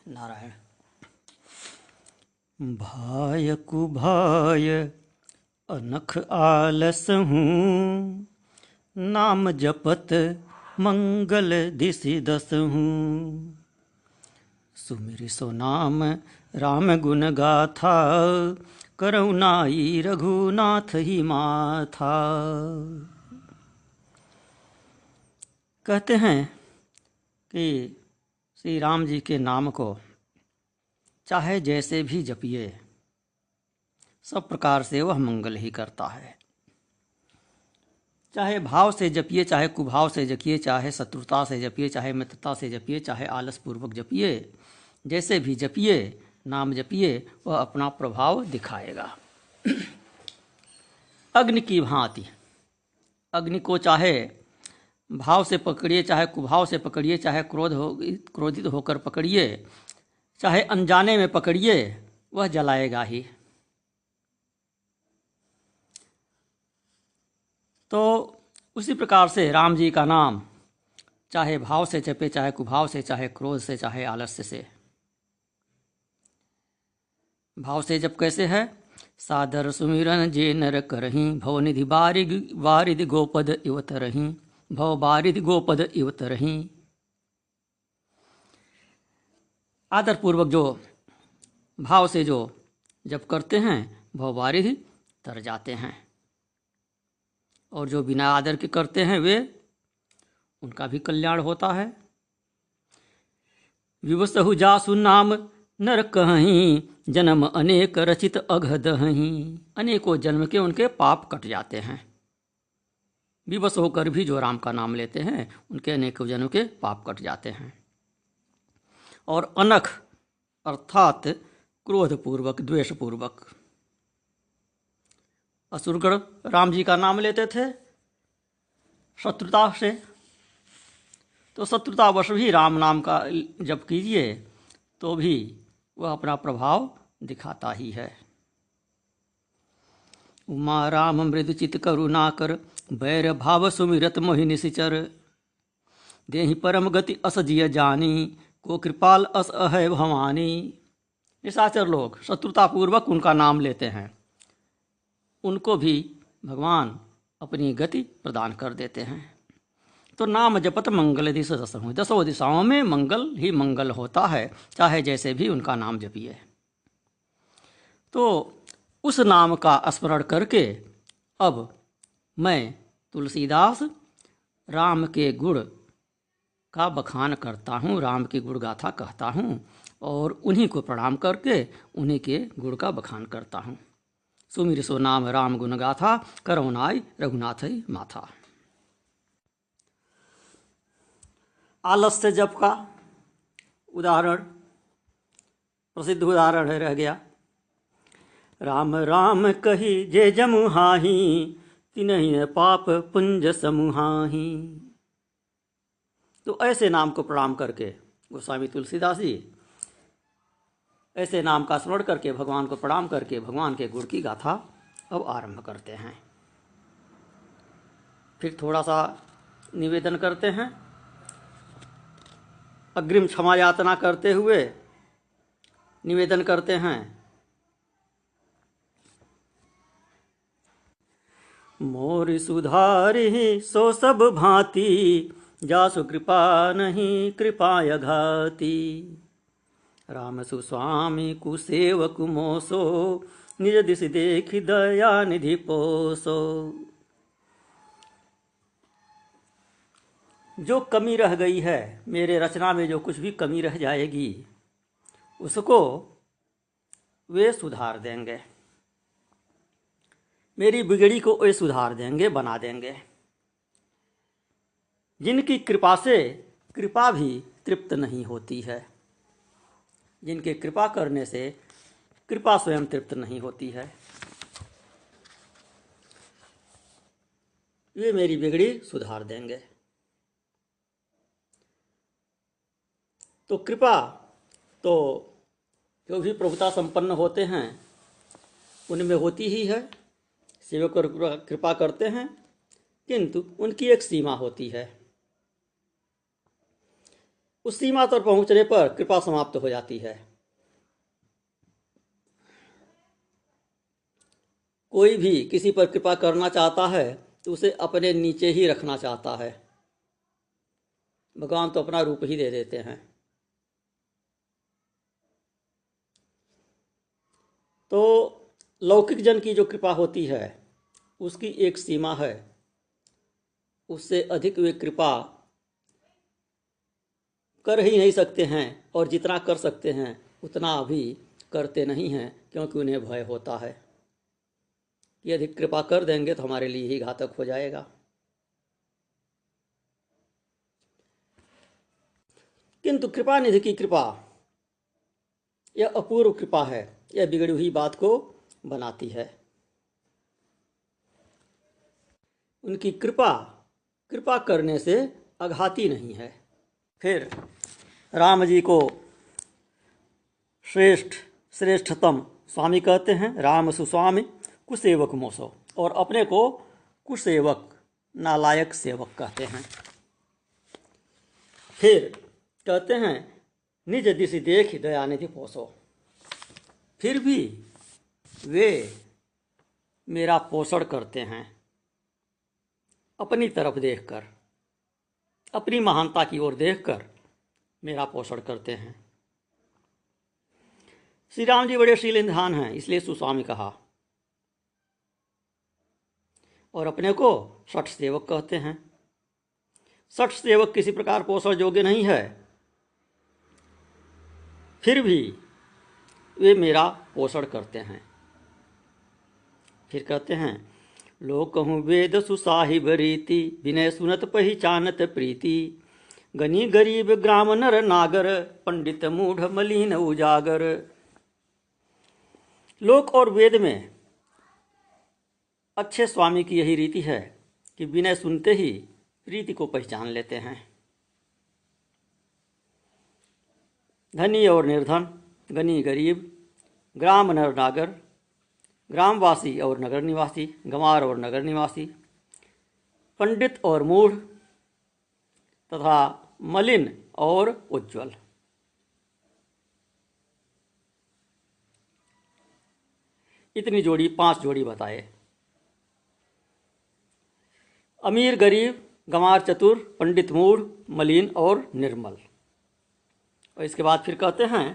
नारायण। भाय कुभाय अनख आलस हूँ, नाम जपत मंगल दिसि दस हूँ। सुमिरि सो नाम राम गुण गाथा, करुणाई रघुनाथ ही माथा। कहते हैं कि श्री राम जी के नाम को चाहे जैसे भी जपिए, सब प्रकार से वह मंगल ही करता है। चाहे भाव से जपिए, चाहे कुभाव से जपिए, चाहे शत्रुता से जपिए, चाहे मित्रता से जपिए, चाहे आलस पूर्वक जपिए, जैसे भी जपिए, नाम जपिए, वह अपना प्रभाव दिखाएगा। अग्नि की भांति अग्नि को चाहे भाव से पकड़िए, चाहे कुभाव से पकड़िए, चाहे क्रोधित होकर पकड़िए, चाहे अनजाने में पकड़िए, वह जलाएगा ही। तो उसी प्रकार से राम जी का नाम चाहे भाव से जपे, चाहे कुभाव से, चाहे क्रोध से, चाहे आलस्य से। भाव से जप कैसे है? सादर सुमिरन जे नर करहीं, भवनिधि वारिधि गोपद इव तरहीं, भव बारिधि गोपद इव तरहीं। आदर पूर्वक जो भाव से जो जप करते हैं, भव बारिधि तर जाते हैं, और जो बिना आदर के करते हैं वे उनका भी कल्याण होता है। विवसहु जासु नाम नर कहीं, जन्म अनेक रचित अघदहीं। अनेकों जन्म के उनके पाप कट जाते हैं। विवश होकर भी जो राम का नाम लेते हैं, उनके अनेकों जन्म के पाप कट जाते हैं। और अनख अर्थात क्रोधपूर्वक, द्वेषपूर्वक। असुरगण राम जी का नाम लेते थे शत्रुता से, तो शत्रुतावश भी राम नाम का जप कीजिए तो भी वह अपना प्रभाव दिखाता ही है। उमा राम मृदु चित करुणाकर, बैर भाव सुमिरत मोहि निशिचर। देहि परम गति अस जिय जानी, को कृपाल अस अहै भवानी। निशाचर लोग शत्रुतापूर्वक उनका नाम लेते हैं, उनको भी भगवान अपनी गति प्रदान कर देते हैं। तो नाम जपत मंगल दिस दस हूँ, दसों दिशाओं में मंगल ही मंगल होता है, चाहे जैसे भी उनका नाम जपिए। तो उस नाम का स्मरण करके अब मैं तुलसीदास राम के गुण का बखान करता हूँ, राम की गुण गाथा कहता हूँ, और उन्हीं को प्रणाम करके उन्हीं के गुण का बखान करता हूँ। सुमिर सो नाम राम गुण गाथा, करुणाई रघुनाथ माथा। आलस्य जप का उदाहरण, प्रसिद्ध उदाहरण है, रह गया। राम राम कही जे जमुहाही, तिन्हि पाप पुंज समूहाही। तो ऐसे नाम को प्रणाम करके गोस्वामी तुलसीदास जी ऐसे नाम का स्मरण करके, भगवान को प्रणाम करके, भगवान के गुण की गाथा अब आरंभ करते हैं। फिर थोड़ा सा निवेदन करते हैं, अग्रिम क्षमा यातना करते हुए निवेदन करते हैं। मोरि सुधारि सो सब भांति, जासु कृपा नहीं कृपाय घाती। राम सुस्वामी कुसेवक मोसो, निज दिस देखि दया निधि पोसो। जो कमी रह गई है मेरे रचना में, जो कुछ भी कमी रह जाएगी उसको वे सुधार देंगे, मेरी बिगड़ी को वे सुधार देंगे, बना देंगे। जिनकी कृपा से कृपा भी तृप्त नहीं होती है, जिनके कृपा करने से कृपा स्वयं तृप्त नहीं होती है, वे मेरी बिगड़ी सुधार देंगे। तो कृपा तो जो भी प्रभुता संपन्न होते हैं उनमें होती ही है, सेवक और कृपा करते हैं, किंतु उनकी एक सीमा होती है। उस सीमा पर पहुंचने पर कृपा समाप्त हो जाती है। कोई भी किसी पर कृपा करना चाहता है तो उसे अपने नीचे ही रखना चाहता है। भगवान तो अपना रूप ही दे देते हैं। तो लौकिक जन की जो कृपा होती है उसकी एक सीमा है, उससे अधिक वे कृपा कर ही नहीं सकते हैं, और जितना कर सकते हैं उतना भी करते नहीं हैं, क्योंकि उन्हें भय होता है कि अधिक कृपा कर देंगे तो हमारे लिए ही घातक हो जाएगा। किंतु कृपा निधि की कृपा यह अपूर्व कृपा है, यह बिगड़ी हुई बात को बनाती है। उनकी कृपा कृपा करने से अघाती नहीं है। फिर राम जी को श्रेष्ठतम स्वामी कहते हैं। राम सुस्वामी कुसेवक मोसो, और अपने को कुसेवक नालायक सेवक कहते हैं। फिर कहते हैं निज दिशि देख दयानिधि पोसो। फिर भी वे मेरा पोषण करते हैं, अपनी तरफ देखकर, अपनी महानता की ओर देखकर मेरा पोषण करते हैं। श्री राम जी बड़े शीलधान हैं, इसलिए सुस्वामी कहा, और अपने को सठ सेवक कहते हैं। सठ सेवक किसी प्रकार पोषण योग्य नहीं है, फिर भी वे मेरा पोषण करते हैं। फिर कहते हैं लोक कहूँ वेद सुसाहिब रीति, विनय सुनत पहिचानत प्रीति, गनी गरीब ग्राम नर नागर, पंडित मूढ़ मलिन उजागर। लोक और वेद में अच्छे स्वामी की यही रीति है कि विनय सुनते ही प्रीति को पहचान लेते हैं। धनी और निर्धन, गनी गरीब, ग्राम नर नागर, ग्रामवासी और नगर निवासी, गंवार और नगर निवासी, पंडित और मूढ़ तथा मलिन और उज्ज्वल। इतनी जोड़ी, 5 जोड़ी बताए। अमीर गरीब, गंवार चतुर, पंडित मूढ़, मलिन और निर्मल। और इसके बाद फिर कहते हैं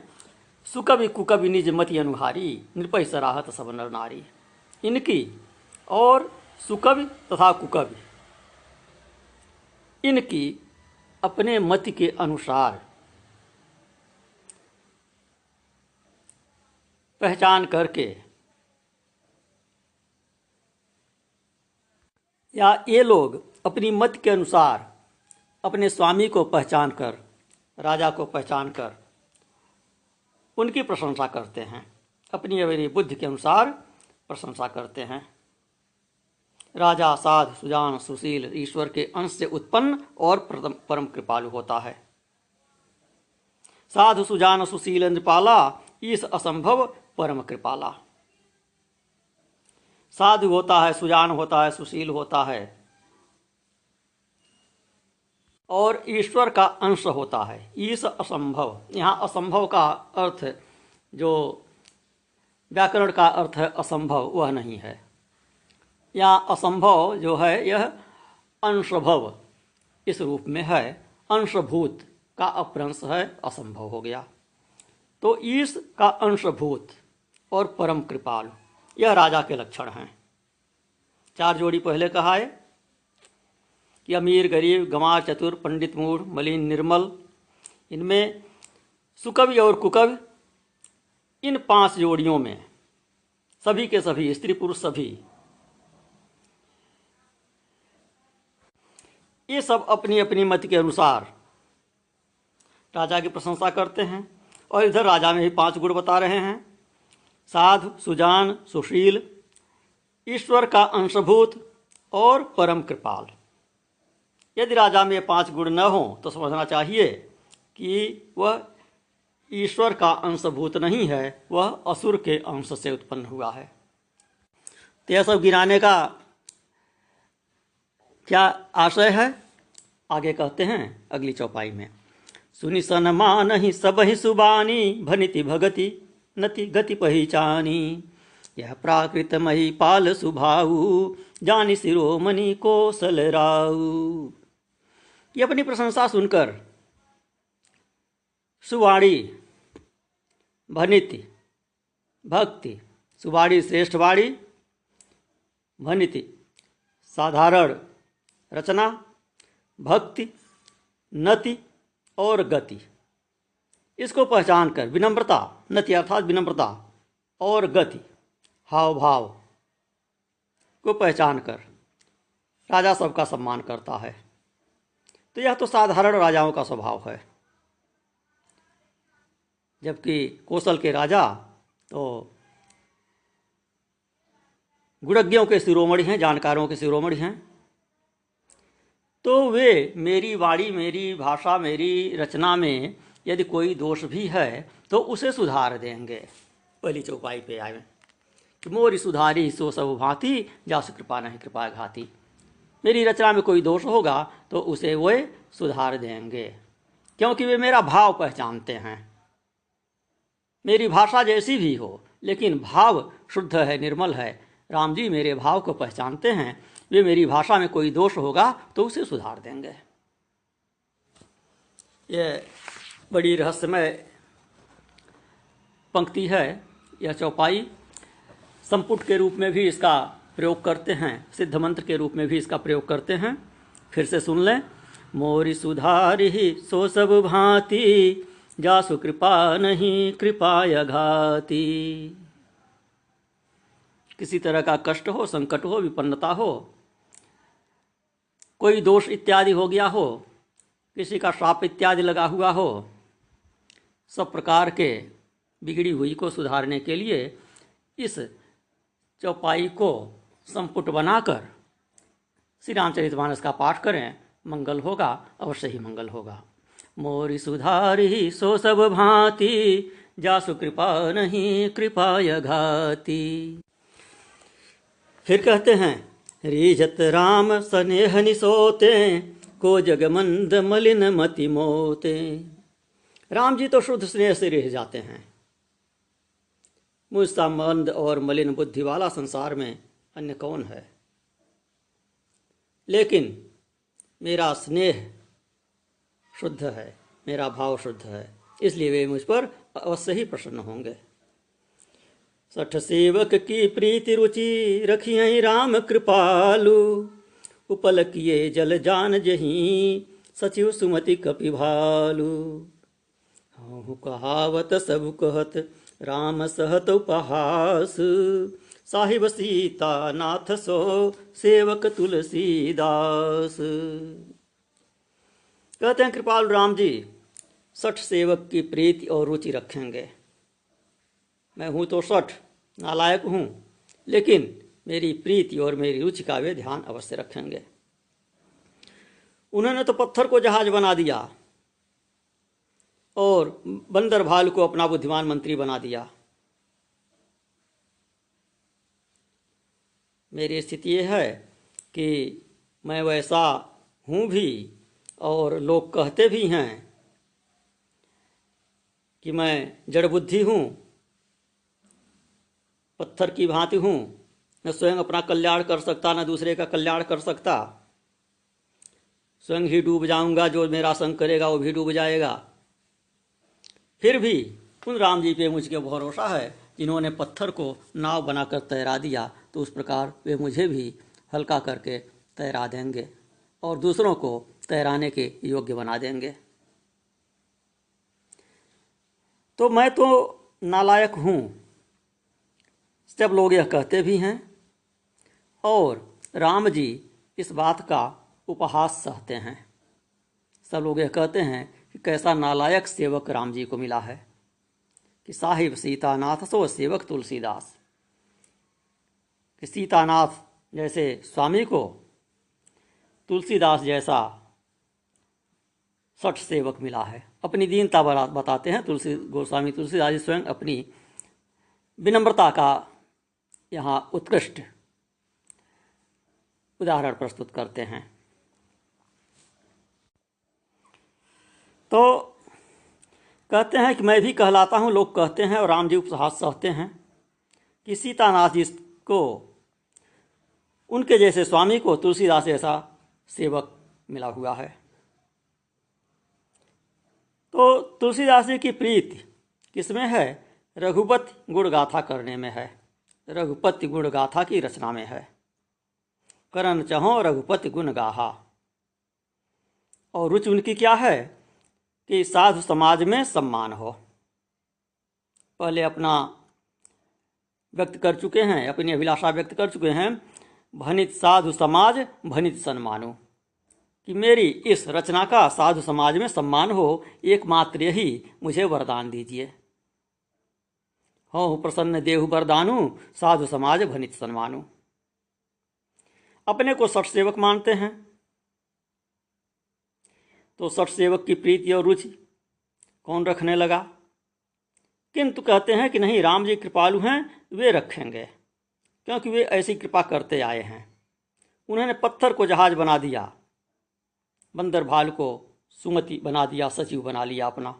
सुकवि कुकवि निज मति अनुहारी, नृपय सराहत सब नर नारी। इनकी और सुकवि तथा कुकवि, इनकी अपने मति के अनुसार पहचान करके, या ये लोग अपनी मत के अनुसार अपने स्वामी को पहचान कर, राजा को पहचान कर उनकी प्रशंसा करते हैं, अपनी अपनी बुद्धि के अनुसार प्रशंसा करते हैं। राजा साध सुजान सुशील, ईश्वर के अंश से उत्पन्न और परम कृपालु होता है। साधु सुजान सुशील नृपाला, ईश असंभव परम कृपाला। साधु होता है, सुजान होता है, सुशील होता है, और ईश्वर का अंश होता है। ईश असंभव, यहाँ असंभव का अर्थ, जो व्याकरण का अर्थ है असंभव, वह नहीं है। यहाँ असंभव जो है यह अंशभव इस रूप में है, अंशभूत का अपभ्रंश है, असंभव हो गया। तो ईश का अंशभूत और परम कृपालु, यह राजा के लक्षण हैं। 4 जोड़ी पहले कहा है कि अमीर गरीब, गंवार चतुर, पंडित मूढ़, मलिन निर्मल। इनमें सुकवि और कुकवि, इन 5 जोड़ियों में सभी के सभी, स्त्री पुरुष सभी, ये सब अपनी अपनी मति के अनुसार राजा की प्रशंसा करते हैं। और इधर राजा में भी 5 गुण बता रहे हैं। साधु, सुजान, सुशील, ईश्वर का अंशभूत और परम कृपाल। यदि राजा में 5 गुण न हो तो समझना चाहिए कि वह ईश्वर का अंशभूत नहीं है, वह असुर के अंश से उत्पन्न हुआ है। तो यह सब गिनाने का क्या आशय है, आगे कहते हैं अगली चौपाई में। सुनि सनमानहि सबहि सुबानी भनिति भगति नति गति पहिचानी। यह प्राकृत महिपाल सुभाऊ जानि शिरोमणि कौशल राऊ। ये अपनी प्रशंसा सुनकर सुवाणी भनिति भक्ति, सुवाणी श्रेष्ठ वाणी, भनिति साधारण रचना, भक्ति, नति और गति, इसको पहचान कर विनम्रता, नति अर्थात विनम्रता और गति हाव भाव को पहचान कर राजा सबका सम्मान करता है। तो यह तो साधारण राजाओं का स्वभाव है। जबकि कौशल के राजा तो गुणज्ञों के शिरोमणि हैं, जानकारों के शिरोमणि हैं। तो वे मेरी वाणी, मेरी भाषा, मेरी रचना में यदि कोई दोष भी है तो उसे सुधार देंगे। पहली चौपाई पे आए कि मोरी सुधारी सो सब भांति, जासु कृपा नहीं कृपा घाती। मेरी रचना में कोई दोष होगा तो उसे वे सुधार देंगे, क्योंकि वे मेरा भाव पहचानते हैं। मेरी भाषा जैसी भी हो लेकिन भाव शुद्ध है, निर्मल है। राम जी मेरे भाव को पहचानते हैं, वे मेरी भाषा में कोई दोष होगा तो उसे सुधार देंगे। यह बड़ी रहस्यमय पंक्ति है। यह चौपाई संपुट के रूप में भी इसका प्रयोग करते हैं, सिद्ध मंत्र के रूप में भी इसका प्रयोग करते हैं। फिर से सुन लें। मोरी सुधारी सो सब भांति, जासु कृपा नहीं कृपाय घाती। किसी तरह का कष्ट हो, संकट हो, विपन्नता हो, कोई दोष इत्यादि हो गया हो, किसी का श्राप इत्यादि लगा हुआ हो, सब प्रकार के बिगड़ी हुई को सुधारने के लिए इस चौपाई को संपुट बनाकर श्री रामचरितमानस का पाठ करें। मंगल होगा, अवश्य ही मंगल होगा। मोरी सुधारी सो सब भांति, जासु कृपा नहीं कृपाय घाती। फिर कहते हैं रीझत राम स्नेह निसोते, को जगमंद मलिन मति मोते। राम जी तो शुद्ध स्नेह से रह जाते हैं। मुझसा मंद और मलिन बुद्धि वाला संसार में अन्य कौन है। लेकिन मेरा स्नेह शुद्ध है, मेरा भाव शुद्ध है, इसलिए वे मुझ पर अवश्य ही प्रसन्न होंगे। सठ सेवक की प्रीति रुचि, रखियहि राम कृपालु। उपल किए जल जान जहीं, सचिव सुमति कपि भालु। हूँ कहावत सब कहत, राम सहत उपहास। साहिब सीता नाथ सो, सेवक तुलसीदास। कहते हैं कृपालु राम जी सठ सेवक की प्रीति और रुचि रखेंगे। मैं हूँ तो सठ नालायक हूँ, लेकिन मेरी प्रीति और मेरी रुचि का वे ध्यान अवश्य रखेंगे। उन्होंने तो पत्थर को जहाज बना दिया और बंदर भालू को अपना बुद्धिमान मंत्री बना दिया। मेरी स्थिति यह है कि मैं वैसा हूँ भी और लोग कहते भी हैं कि मैं जड़ बुद्धि हूँ, पत्थर की भांति हूँ, न स्वयं अपना कल्याण कर सकता न दूसरे का कल्याण कर सकता। स्वयं ही डूब जाऊंगा, जो मेरा संग करेगा वो भी डूब जाएगा। फिर भी उन राम जी पे मुझे भरोसा है, जिन्होंने पत्थर को नाव बनाकर तैरा दिया, तो उस प्रकार वे मुझे भी हल्का करके तैरा देंगे और दूसरों को तैराने के योग्य बना देंगे। तो मैं तो नालायक हूँ, सब लोग यह कहते भी हैं और राम जी इस बात का उपहास सहते हैं। सब लोग यह कहते हैं कि कैसा नालायक सेवक राम जी को मिला है कि साहिब सीतानाथ सो सेवक तुलसीदास। कि सीतानाथ जैसे स्वामी को तुलसीदास जैसा सठ सेवक मिला है। अपनी दीनता बताते हैं तुलसी गोस्वामी तुलसीदास जी स्वयं अपनी विनम्रता का यहाँ उत्कृष्ट उदाहरण प्रस्तुत करते हैं। तो कहते हैं कि मैं भी कहलाता हूँ, लोग कहते हैं, और राम जी उपहास सहते हैं कि सीतानाथ जी को, उनके जैसे स्वामी को तुलसीदास जैसा सेवक मिला हुआ है। तो तुलसीदास जी की प्रीति किसमें है? रघुपति गुण गाथा करने में है, रघुपति गुण गाथा की रचना में है। करन चहो रघुपति गुण गाहा। और रुचि उनकी क्या है? कि साधु समाज में सम्मान हो। पहले अपना व्यक्त कर चुके हैं, अपनी अभिलाषा व्यक्त कर चुके हैं, भनित साधु समाज भनित सम्मानो, कि मेरी इस रचना का साधु समाज में सम्मान हो, एकमात्र यही मुझे वरदान दीजिए। हो प्रसन्न देहु वरदानु, साधु समाज भनित सम्मानु। अपने को सठ सेवक मानते हैं, तो सठ सेवक की प्रीति और रुचि कौन रखने लगा? किंतु कहते हैं कि नहीं, राम जी कृपालु हैं, वे रखेंगे, क्योंकि वे ऐसी कृपा करते आए हैं। उन्होंने पत्थर को जहाज बना दिया, बंदर भाल को सुमति बना दिया, सचिव बना लिया अपना।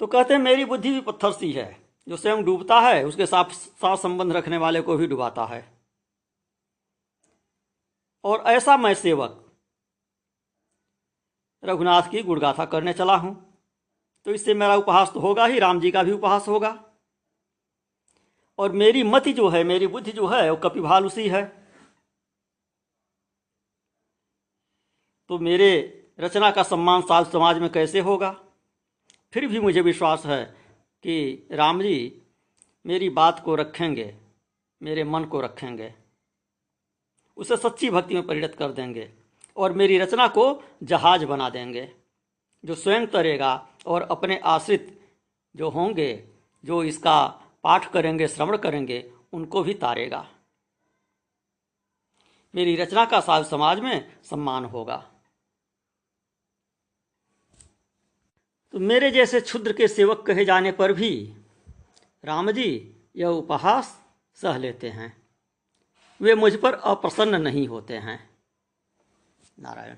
तो कहते हैं मेरी बुद्धि भी पत्थर सी है, जो स्वयं डूबता है उसके साथ साथ संबंध रखने वाले को भी डुबाता है। और ऐसा मैं सेवक रघुनाथ की गुणगाथा करने चला हूं, तो इससे मेरा उपहास तो होगा ही, राम जी का भी उपहास होगा। और मेरी मति जो है, मेरी बुद्धि जो है, वो कपिभालु सी है। तो मेरे रचना का सम्मान साधु समाज में कैसे होगा? फिर भी मुझे विश्वास है कि राम जी मेरी बात को रखेंगे, मेरे मन को रखेंगे, उसे सच्ची भक्ति में परिणत कर देंगे, और मेरी रचना को जहाज बना देंगे, जो स्वयं तरेगा और अपने आश्रित जो होंगे, जो इसका पाठ करेंगे, श्रवण करेंगे, उनको भी तारेगा। मेरी रचना का साधु समाज में सम्मान होगा। तो मेरे जैसे क्षुद्र के सेवक कहे जाने पर भी राम जी यह उपहास सह लेते हैं, वे मुझ पर अप्रसन्न नहीं होते हैं। नारायण।